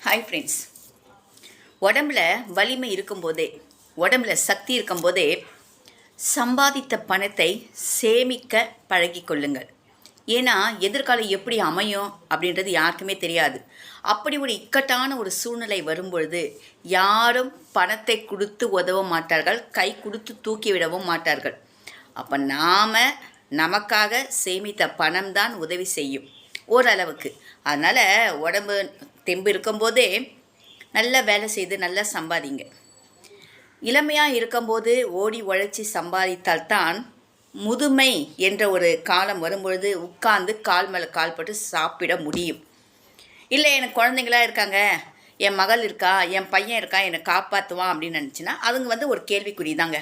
Hi friends. உடம்புல வலிமை இருக்கும்போதே, உடம்புல சக்தி இருக்கும்போதே சம்பாதித்த பணத்தை சேமிக்க பழகிக்கொள்ளுங்கள். ஏன்னா எதிர்காலம் எப்படி அமையும் அப்படின்றது யாருக்குமே தெரியாது. அப்படி ஒரு இக்கட்டான ஒரு சூழ்நிலை வரும்பொழுது யாரும் பணத்தை கொடுத்து உதவ மாட்டார்கள், கை கொடுத்து தூக்கி விடவும் மாட்டார்கள். அப்போ நாம் நமக்காக சேமித்த பணம் தான் உதவி செய்யும் ஓரளவுக்கு. அதனால் உடம்பு தெம்பு இருக்கும்போதே நல்லா வேலை செய்து நல்லா சம்பாதிங்க. இளமையாக இருக்கும்போது ஓடி உழைச்சி சம்பாதித்தால்தான் முதுமை என்ற ஒரு காலம் வரும்பொழுது உட்கார்ந்து கால் மேலே கால் போட்டு சாப்பிட முடியும். இல்லை எனக்கு குழந்தைங்களாம் இருக்காங்க, என் மகள் இருக்கா, என் பையன் இருக்கா, என்னை காப்பாற்றுவான் அப்படின்னு நினச்சின்னா அதுங்க ஒரு கேள்விக்குறி தாங்க.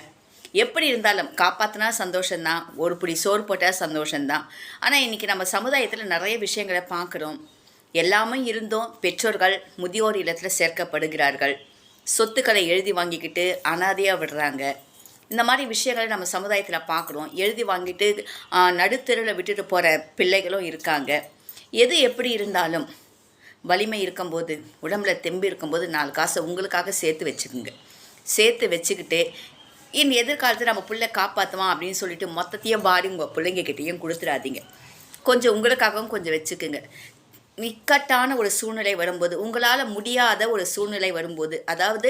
எப்படி இருந்தாலும் காப்பாற்றினா சந்தோஷந்தான், ஒரு பிடி சோறு போட்டால் சந்தோஷந்தான். ஆனால் இன்றைக்கி நம்ம சமுதாயத்தில் நிறைய விஷயங்களை பார்க்குறோம். எல்லாமே இருந்தும் பெற்றோர்கள் முதியோர் இல்லத்தில் சேர்க்கப்படுகிறார்கள், சொத்துக்களை எழுதி வாங்கிக்கிட்டு அனாதையாக விடுறாங்க. இந்த மாதிரி விஷயங்களை நம்ம சமுதாயத்தில் பார்க்குறோம். எழுதி வாங்கிட்டு நடுத்தெருவில் விட்டுட்டு போகிற பிள்ளைகளும் இருக்காங்க. எது எப்படி இருந்தாலும் வலிமை இருக்கும்போது, உடம்புல தெம்பு இருக்கும்போது 4 காசை உங்களுக்காக சேர்த்து வச்சுக்கோங்க. சேர்த்து வச்சுக்கிட்டு எதிர்காலத்தில் நம்ம பிள்ளை காப்பாற்றுவான் அப்படின்னு சொல்லிட்டு மொத்தத்தையும் பாடி உங்கள் பிள்ளைங்கக்கிட்டேயும் கொடுத்துடாதீங்க. கொஞ்சம் உங்களுக்காகவும் கொஞ்சம் வச்சுக்குங்க. இக்கட்டான ஒரு சூழ்நிலை வரும்போது, உங்களால் முடியாத ஒரு சூழ்நிலை வரும்போது, அதாவது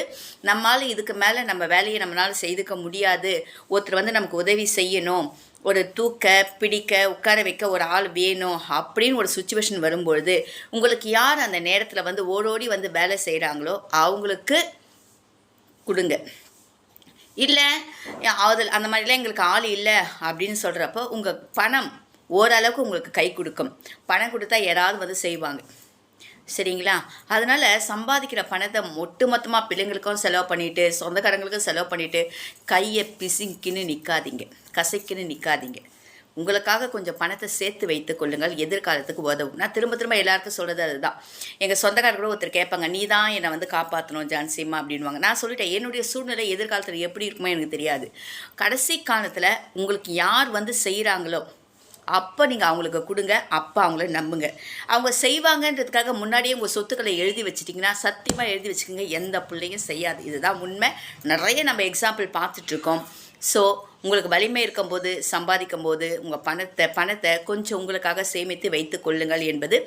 நம்மளால் இதுக்கு மேலே நம்ம வேலையை நம்மளால் செய்துக்க முடியாது, ஒருத்தர் நமக்கு உதவி செய்யணும், ஒரு தூக்க பிடிக்க உட்கார வைக்க ஒரு ஆள் வேணும் அப்படின்னு ஒரு சுச்சுவேஷன் வரும்பொழுது உங்களுக்கு யார் அந்த நேரத்தில் ஓடோடி வேலை செய்கிறாங்களோ அவங்களுக்கு கொடுங்க. இல்லை அதில் அந்த மாதிரிலாம் எங்களுக்கு ஆள் இல்லை அப்படின்னு சொல்கிறப்போ உங்கள் பணம் ஓரளவுக்கு உங்களுக்கு கை கொடுக்கும். பணம் கொடுத்தா யாராவது செய்வாங்க, சரிங்களா? அதனால் சம்பாதிக்கிற பணத்தை ஒட்டுமொத்தமாக பிள்ளைங்களுக்கும் செலவு பண்ணிவிட்டு சொந்தக்காரங்களுக்கும் செலவு பண்ணிவிட்டு கையை பிசிங்கின்னு நிற்காதீங்க, கசைக்குன்னு நிற்காதீங்க. உங்களுக்காக கொஞ்சம் பணத்தை சேர்த்து வைத்து கொள்ளுங்கள், எதிர்காலத்துக்கு உதவும். நான் திரும்ப திரும்ப எல்லாருக்கும் சொல்கிறது அதுதான். எங்கள் சொந்தக்காரர் கூட ஒருத்தர் கேட்பாங்க, நீ தான் என்னை காப்பாற்றணும் ஜான்சிமா அப்படின்வாங்க. நான் சொல்லிட்டேன், என்னுடைய சூழ்நிலை எதிர்காலத்தில் எப்படி இருக்குமோ எனக்கு தெரியாது. கடைசி காலத்தில் உங்களுக்கு யார் செய்கிறாங்களோ அப்போ நீங்கள் அவங்களுக்கு கொடுங்க, அப்போ அவங்கள நம்புங்க. அவங்க செய்வாங்கன்றதுக்காக முன்னாடியே உங்கள் சொத்துக்களை எழுதி வச்சிட்டிங்கன்னா சத்தியமாக எழுதி வச்சுக்கோங்க, எந்த பிள்ளையும் செய்யாது. இதுதான் உண்மை. நிறைய நம்ம எக்ஸாம்பிள் பார்த்துட்ருக்கோம். ஸோ உங்களுக்கு வலிமை இருக்கும்போது, சம்பாதிக்கும் போது உங்கள் பணத்தை கொஞ்சம் உங்களுக்காக சேமித்து வைத்து கொள்ளுங்கள் என்பது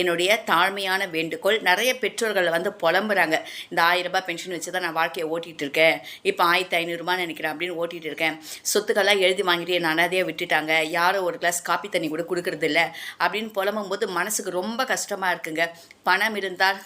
என்னுடைய தாழ்மையான வேண்டுகோள். நிறைய பெற்றோர்கள் புலம்புறாங்க, இந்த 1000 ரூபாய் பென்ஷன் வச்சு தான் நான் வாழ்க்கையை ஓட்டிகிட்டு இருக்கேன், இப்போ 1500 நினைக்கிறேன் அப்படின்னு ஓட்டிகிட்டு இருக்கேன், சொத்துக்கெல்லாம் எழுதி வாங்கிட்டு என் அனாதையாக விட்டுட்டாங்க, யாரும் ஒரு கிளாஸ் காப்பி தண்ணி கூட கொடுக்கறதில்ல அப்படின்னு புலம்பும் போது மனசுக்கு ரொம்ப கஷ்டமாக இருக்குங்க. பணம் இருந்தால்